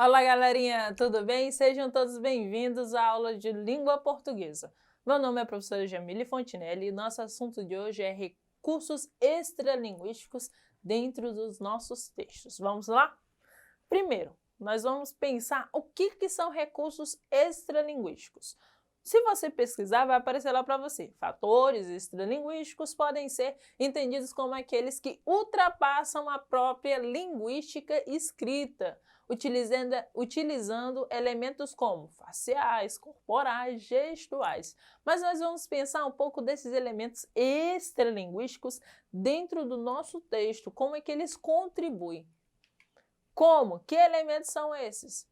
Olá, galerinha, tudo bem? Sejam todos bem-vindos à aula de língua portuguesa. Meu nome é a professora Jamile Fontinelli e nosso assunto de hoje é recursos extralinguísticos dentro dos nossos textos. Vamos lá? Primeiro, nós vamos pensar o que são recursos extralinguísticos. Se você pesquisar, vai aparecer lá para você. Fatores extralinguísticos podem ser entendidos como aqueles que ultrapassam a própria linguística escrita, utilizando elementos como faciais, corporais, gestuais. Mas nós vamos pensar um pouco desses elementos extralinguísticos dentro do nosso texto, como é que eles contribuem. Como? Que elementos são esses?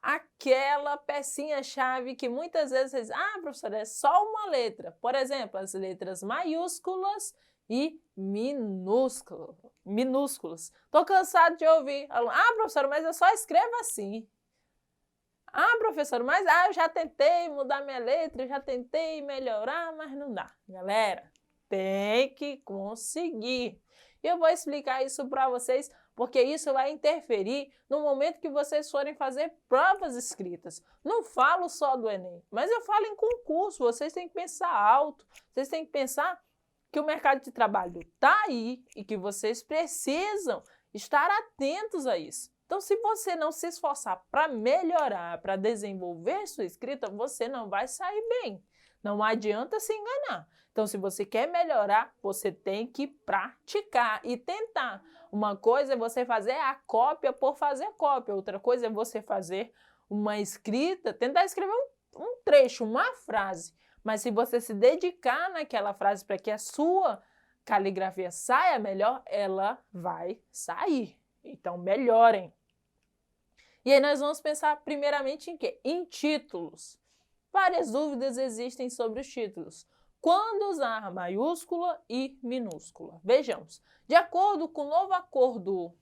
Aquela pecinha-chave que muitas vezes você diz, professora, é só uma letra. Por exemplo, as letras maiúsculas e minúsculas. Estou cansado de ouvir. Professora, mas eu só escrevo assim. Professora, mas eu já tentei mudar minha letra, já tentei melhorar, mas não dá. Galera, tem que conseguir. E eu vou explicar isso para vocês, porque isso vai interferir no momento que vocês forem fazer provas escritas. Não falo só do Enem, mas eu falo em concurso. Vocês têm que pensar alto, vocês têm que pensar que o mercado de trabalho está aí e que vocês precisam estar atentos a isso. Então, se você não se esforçar para melhorar, para desenvolver sua escrita, você não vai sair bem. Não adianta se enganar. Então, se você quer melhorar, você tem que praticar e tentar. Uma coisa é você fazer a cópia por fazer cópia. Outra coisa é você fazer uma escrita, tentar escrever um trecho, uma frase. Mas se você se dedicar naquela frase para que a sua caligrafia saia melhor, ela vai sair. Então, melhorem. E aí nós vamos pensar primeiramente em quê? Em títulos. Várias dúvidas existem sobre os títulos. Quando usar maiúscula e minúscula? Vejamos. De acordo com o novo acordo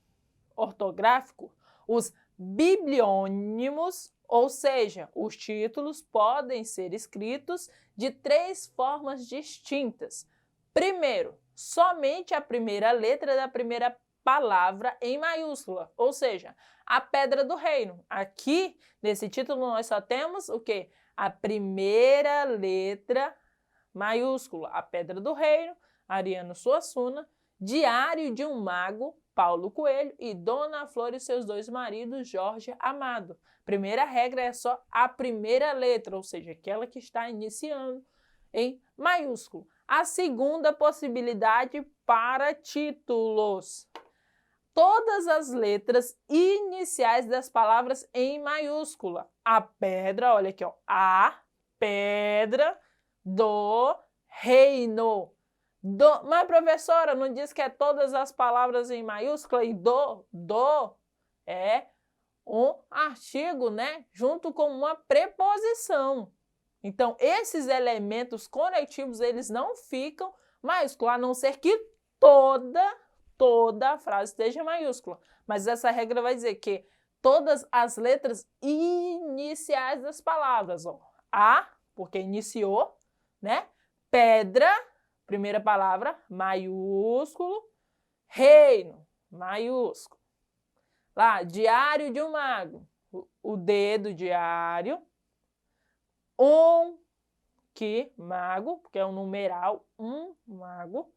ortográfico, os bibliônimos, ou seja, os títulos, podem ser escritos de 3 formas distintas. Primeiro, somente a primeira letra da primeira palavra em maiúscula, ou seja, a pedra do reino. Aqui, nesse título, nós só temos o quê? A primeira letra maiúscula, a pedra do reino, Ariano Suassuna, Diário de um Mago, Paulo Coelho e Dona Flor e seus 2 maridos, Jorge Amado. Primeira regra é só a primeira letra, ou seja, aquela que está iniciando em maiúsculo. A segunda possibilidade para títulos. Todas as letras iniciais das palavras em maiúscula. A pedra, olha aqui, ó, a pedra do reino. Mas, professora, não diz que é todas as palavras em maiúscula e do é um artigo, né? Junto com uma preposição. Então, esses elementos conectivos, eles não ficam maiúsculos, a não ser que toda a frase esteja maiúscula. Mas essa regra vai dizer que todas as letras iniciais das palavras, ó, a, porque iniciou, né? Pedra, primeira palavra, maiúsculo, reino, maiúsculo. Lá, diário de um mago, o D do diário, mago, porque é um numeral, mago,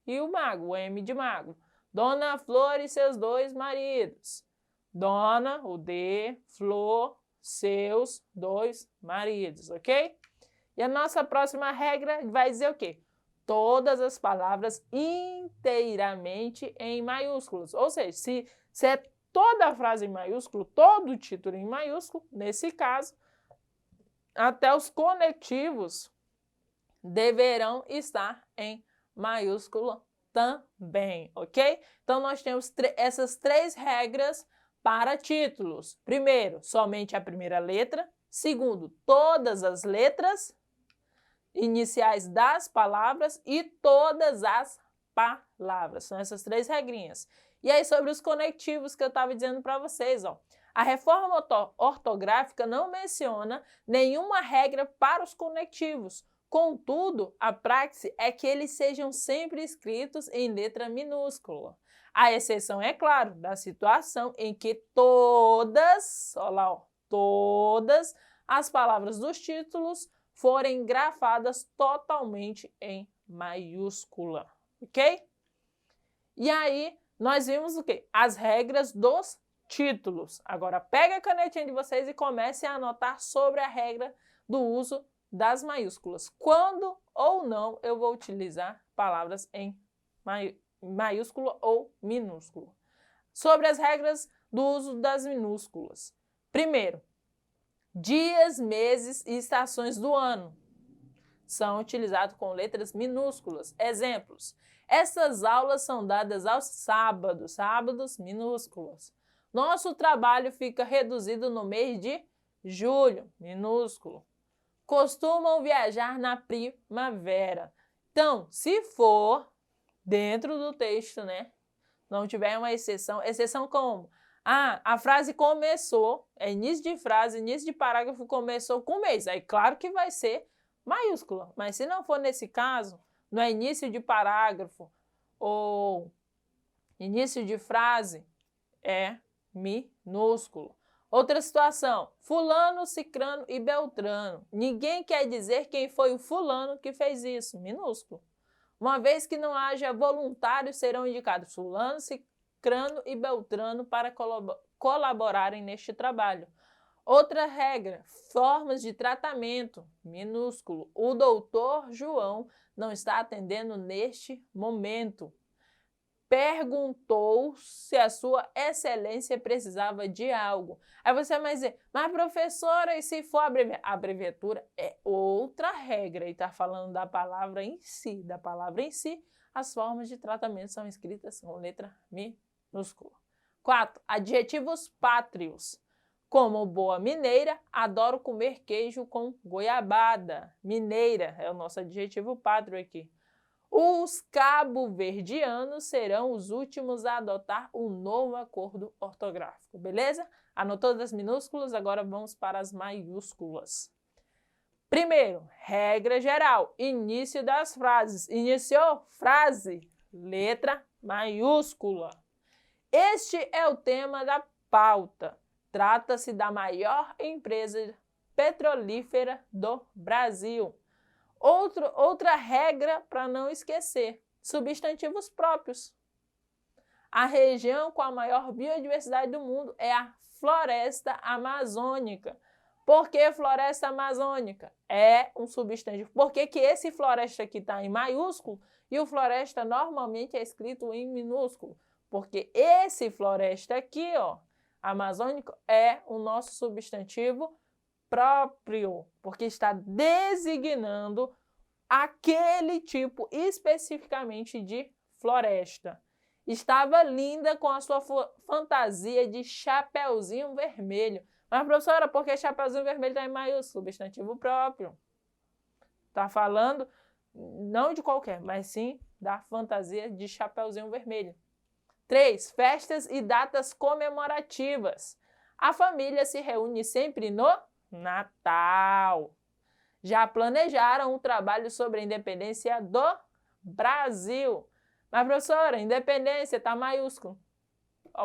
e o mago, o M de mago. Dona Flor e seus 2 maridos. Dona, o D, Flor, seus 2 maridos, ok? E a nossa próxima regra vai dizer o quê? Todas as palavras inteiramente em maiúsculos. Ou seja, se é toda a frase em maiúsculo, todo o título em maiúsculo, nesse caso, até os conectivos deverão estar em maiúsculo também, ok? Então, nós temos essas 3 regras para títulos. Primeiro, somente a primeira letra. Segundo, todas as letras iniciais das palavras e todas as palavras. São essas 3 regrinhas. E aí, sobre os conectivos que eu estava dizendo para vocês, ó. A reforma ortográfica não menciona nenhuma regra para os conectivos. Contudo, a praxe é que eles sejam sempre escritos em letra minúscula. A exceção, é claro, da situação em que todas, olha lá, ó, todas as palavras dos títulos forem grafadas totalmente em maiúscula, ok? E aí, nós vimos o quê? As regras dos títulos. Agora, pega a canetinha de vocês e comecem a anotar sobre a regra do uso das maiúsculas. Quando ou não eu vou utilizar palavras em maiúsculo ou minúsculo. Sobre as regras do uso das minúsculas. Primeiro, dias, meses e estações do ano são utilizados com letras minúsculas. Exemplos: essas aulas são dadas aos sábados, sábados minúsculos. Nosso trabalho fica reduzido no mês de julho, minúsculo. Costumam viajar na primavera. Então, se for dentro do texto, né, não tiver uma exceção, exceção como? Ah, a frase começou, é início de frase, início de parágrafo, começou com mês. Aí, claro que vai ser maiúscula, mas se não for nesse caso, não é início de parágrafo ou início de frase, é minúsculo. Outra situação, fulano, cicrano e beltrano. Ninguém quer dizer quem foi o fulano que fez isso, minúsculo. Uma vez que não haja voluntários, serão indicados fulano, cicrano e beltrano para colaborarem neste trabalho. Outra regra, formas de tratamento, minúsculo. O doutor João não está atendendo neste momento. Perguntou se a sua excelência precisava de algo. Aí você vai dizer, mas professora, e se for a abreviatura? É outra regra, e está falando da palavra em si. Da palavra em si, as formas de tratamento são escritas com letra minúscula. 4. Adjetivos pátrios. Como boa mineira, adoro comer queijo com goiabada. Mineira é o nosso adjetivo pátrio aqui. Os cabo-verdianos serão os últimos a adotar o novo acordo ortográfico, beleza? Anotou das minúsculas, agora vamos para as maiúsculas. Primeiro, regra geral, início das frases. Iniciou frase, letra maiúscula. Este é o tema da pauta. Trata-se da maior empresa petrolífera do Brasil. Outra regra para não esquecer, substantivos próprios. A região com a maior biodiversidade do mundo é a floresta amazônica. Por que floresta amazônica? É um substantivo. Por que esse floresta aqui está em maiúsculo e o floresta normalmente é escrito em minúsculo? Porque esse floresta aqui, ó, amazônico, é o nosso substantivo próprio, porque está designando aquele tipo especificamente de floresta. Estava linda com a sua fantasia de chapeuzinho vermelho. Mas, professora, por que chapeuzinho vermelho está em maiúsculo? Substantivo próprio. Está falando não de qualquer, mas sim da fantasia de chapeuzinho vermelho. 3. Festas e datas comemorativas. A família se reúne sempre no Natal. Já planejaram um trabalho sobre a independência do Brasil. Mas, professora, independência está maiúsculo.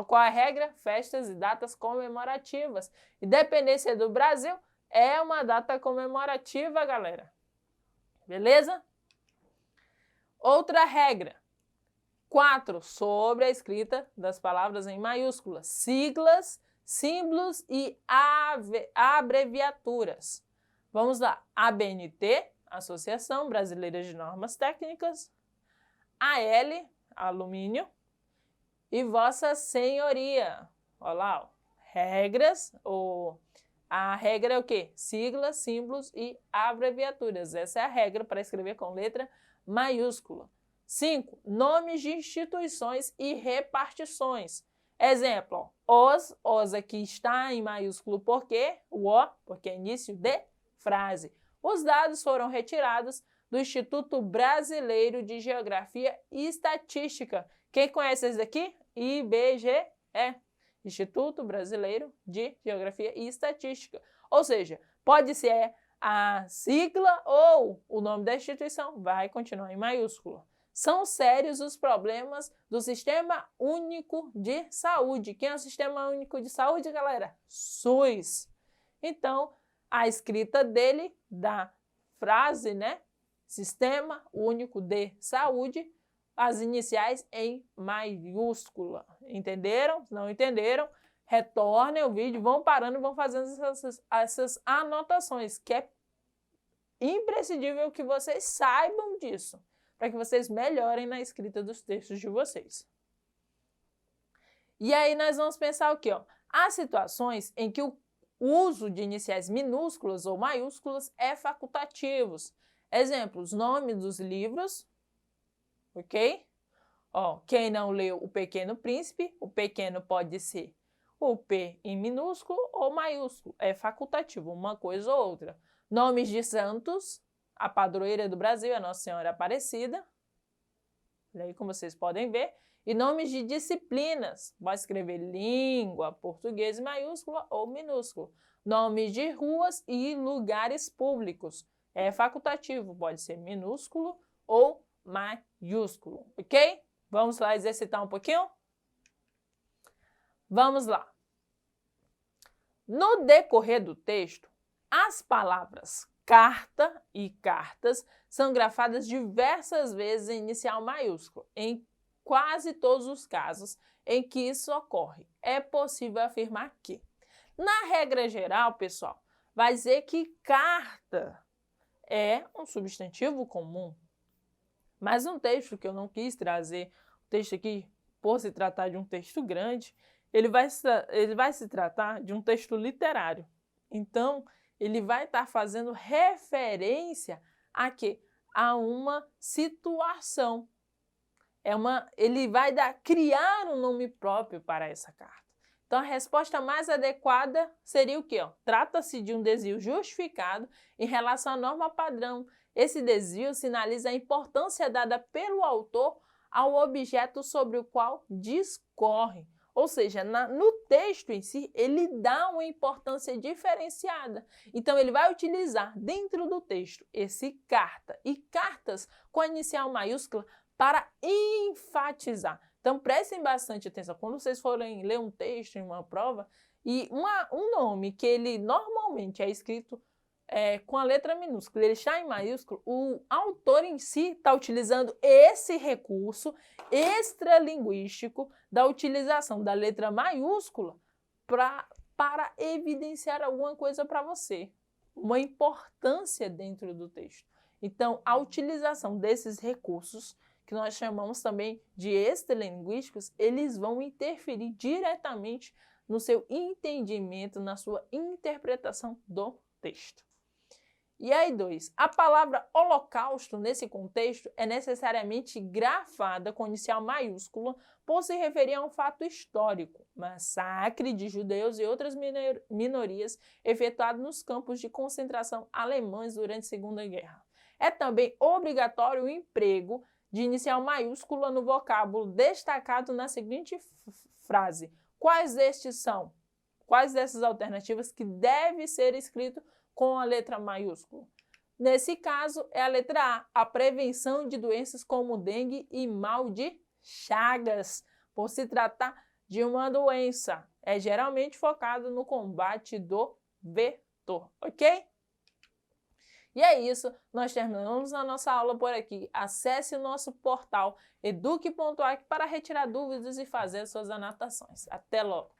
Qual é a regra? Festas e datas comemorativas. Independência do Brasil é uma data comemorativa, galera. Beleza? Outra regra. 4. Sobre a escrita das palavras em maiúsculas. Siglas, símbolos e abreviaturas. Vamos lá. ABNT, Associação Brasileira de Normas Técnicas. AL, alumínio. E Vossa Senhoria. Olha lá, ó. Regras, a regra é o quê? Siglas, símbolos e abreviaturas. Essa é a regra para escrever com letra maiúscula. 5. Nomes de instituições e repartições. Exemplo, ó, os aqui está em maiúsculo porque é início de frase. Os dados foram retirados do Instituto Brasileiro de Geografia e Estatística. Quem conhece esse daqui? IBGE, Instituto Brasileiro de Geografia e Estatística. Ou seja, pode ser a sigla ou o nome da instituição, vai continuar em maiúsculo. São sérios os problemas do Sistema Único de Saúde. Quem é o Sistema Único de Saúde, galera? SUS. Então, a escrita dele, da frase, né? Sistema Único de Saúde, as iniciais em maiúscula. Entenderam? Não entenderam? Retornem o vídeo, vão parando e vão fazendo essas anotações, que é imprescindível que vocês saibam disso, para que vocês melhorem na escrita dos textos de vocês. E aí nós vamos pensar o quê? Há situações em que o uso de iniciais minúsculas ou maiúsculas é facultativos. Exemplos, nome dos livros, ok? Quem não leu O Pequeno Príncipe, o pequeno pode ser o P em minúsculo ou maiúsculo, é facultativo, uma coisa ou outra. Nomes de santos, a padroeira do Brasil é Nossa Senhora Aparecida, aí como vocês podem ver, e nomes de disciplinas, pode escrever língua, português maiúscula ou minúsculo. Nomes de ruas e lugares públicos, é facultativo, pode ser minúsculo ou maiúsculo, ok? Vamos lá exercitar um pouquinho? Vamos lá. No decorrer do texto, as palavras carta e cartas são grafadas diversas vezes em inicial maiúsculo. Em quase todos os casos em que isso ocorre, é possível afirmar que, na regra geral, pessoal, vai dizer que carta é um substantivo comum. Mas um texto que eu não quis trazer, o texto aqui, por se tratar de um texto grande, ele vai se tratar de um texto literário. Então, ele vai estar fazendo referência a quê? A uma situação. Ele vai criar um nome próprio para essa carta. Então, a resposta mais adequada seria o quê? Trata-se de um desvio justificado em relação à norma padrão. Esse desvio sinaliza a importância dada pelo autor ao objeto sobre o qual discorre. Ou seja, no texto em si, ele dá uma importância diferenciada. Então, ele vai utilizar dentro do texto esse carta e cartas com a inicial maiúscula para enfatizar. Então, prestem bastante atenção. Quando vocês forem ler um texto em uma prova, e um nome que ele normalmente é escrito com a letra minúscula, ele está em maiúsculo, o autor em si está utilizando esse recurso extralinguístico da utilização da letra maiúscula para evidenciar alguma coisa para você, uma importância dentro do texto. Então, a utilização desses recursos, que nós chamamos também de extralinguísticos, eles vão interferir diretamente no seu entendimento, na sua interpretação do texto. E aí, 2. A palavra holocausto, nesse contexto, é necessariamente grafada com inicial maiúscula por se referir a um fato histórico, massacre de judeus e outras minorias efetuado nos campos de concentração alemães durante a Segunda Guerra. É também obrigatório o emprego de inicial maiúscula no vocábulo destacado na seguinte frase. Quais destes são? Quais dessas alternativas que deve ser escrito com a letra maiúscula? Nesse caso, é a letra A prevenção de doenças como dengue e mal de Chagas, por se tratar de uma doença. É geralmente focado no combate do vetor, ok? E é isso, nós terminamos a nossa aula por aqui. Acesse o nosso portal eduque.ac para retirar dúvidas e fazer suas anotações. Até logo!